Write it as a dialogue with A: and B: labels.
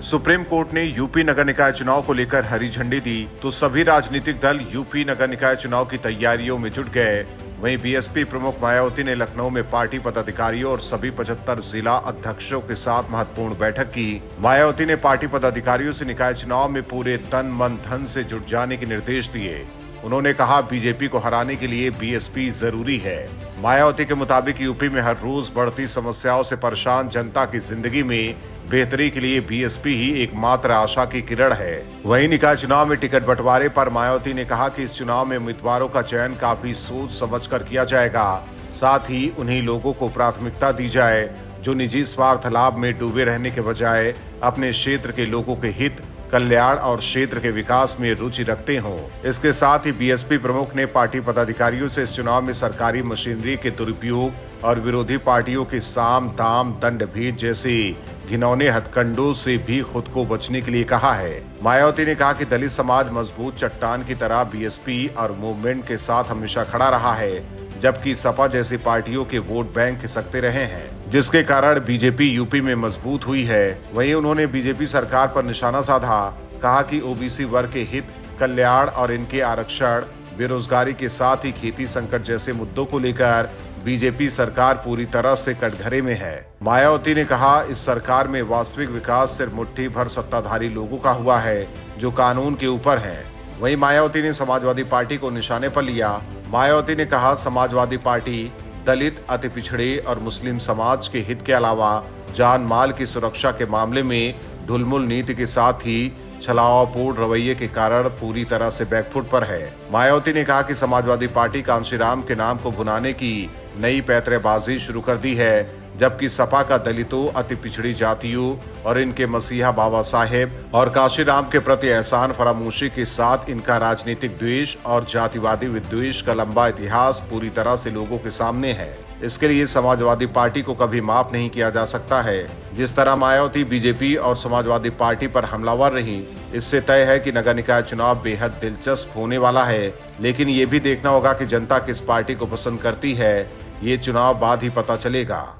A: Supreme court ने UP नगर निकाय चुनाव को लेकर हरी झंडी दी तो सभी राजनीतिक दल यूपी नगर निकाय चुनाव की तैयारियों में जुट गए। वहीं बीएसपी प्रमुख मायावती ने लखनऊ में पार्टी पदाधिकारियों और सभी 75 जिला अध्यक्षों के साथ महत्वपूर्ण बैठक की। मायावती ने पार्टी पदाधिकारियों से निकाय चुनाव में पूरे तन मन धन से जुट जाने के निर्देश दिए। उन्होंने कहा, बीजेपी को हराने के लिए बीएसपी जरूरी है। मायावती के मुताबिक यूपी में हर रोज बढ़ती समस्याओं से परेशान जनता की जिंदगी में बेहतरी के लिए बीएसपी ही एकमात्र आशा की किरण है। वहीं निकाय चुनाव में टिकट बंटवारे पर मायावती ने कहा कि इस चुनाव में उम्मीदवारों का चयन काफी सोच समझकर किया जाएगा। साथ ही उन्हीं लोगों को प्राथमिकता दी जाए जो निजी स्वार्थ लाभ में डूबे रहने के बजाय अपने क्षेत्र के लोगों के हित, कल्याण और क्षेत्र के विकास में रुचि रखते हों। इसके साथ ही बीएसपी प्रमुख ने पार्टी पदाधिकारियों से इस चुनाव में सरकारी मशीनरी के दुरुपयोग और विरोधी पार्टियों के साम दाम दंड भेद जैसे घिनौने हथकंडों से भी खुद को बचने के लिए कहा है। मायावती ने कहा कि दलित समाज मजबूत चट्टान की तरह बीएसपी और मूवमेंट के साथ हमेशा खड़ा रहा है, जबकि सपा जैसी पार्टियों के वोट बैंक खिसकते रहे हैं, जिसके कारण बीजेपी यूपी में मजबूत हुई है। वहीं उन्होंने बीजेपी सरकार पर निशाना साधा, कहा कि ओबीसी वर्ग के हित, कल्याण और इनके आरक्षण, बेरोजगारी के साथ ही खेती संकट जैसे मुद्दों को लेकर बीजेपी सरकार पूरी तरह से कटघरे में है। मायावती ने कहा, इस सरकार में वास्तविक विकास सिर्फ मुट्ठी भर सत्ताधारी लोगों का हुआ है जो कानून के ऊपर हैं। वहीं मायावती ने समाजवादी पार्टी को निशाने पर लिया। मायावती ने कहा, समाजवादी पार्टी दलित, अति पिछड़े और मुस्लिम समाज के हित के अलावा जान माल की सुरक्षा के मामले में ढुलमुल नीति के साथ ही छलावापूर्ण रवैये के कारण पूरी तरह से बैकफुट पर है। मायावती ने कहा कि समाजवादी पार्टी कांशीराम के नाम को भुनाने की नई पैंतरेबाजी शुरू कर दी है, जबकि सपा का दलितों, अति पिछड़ी जातियों और इनके मसीहा बाबा साहेब और कांशीराम के प्रति एहसान फरामोशी के साथ इनका राजनीतिक द्वेष और जातिवादी विद्वेष का लंबा इतिहास पूरी तरह से लोगों के सामने है। इसके लिए समाजवादी पार्टी को कभी माफ नहीं किया जा सकता है। जिस तरह मायावती बीजेपी और समाजवादी पार्टी पर हमलावर रही, इससे तय है कि नगर निकाय चुनाव बेहद दिलचस्प होने वाला है। लेकिन ये भी देखना होगा कि जनता किस पार्टी को पसंद करती है। ये चुनाव बाद ही पता चलेगा।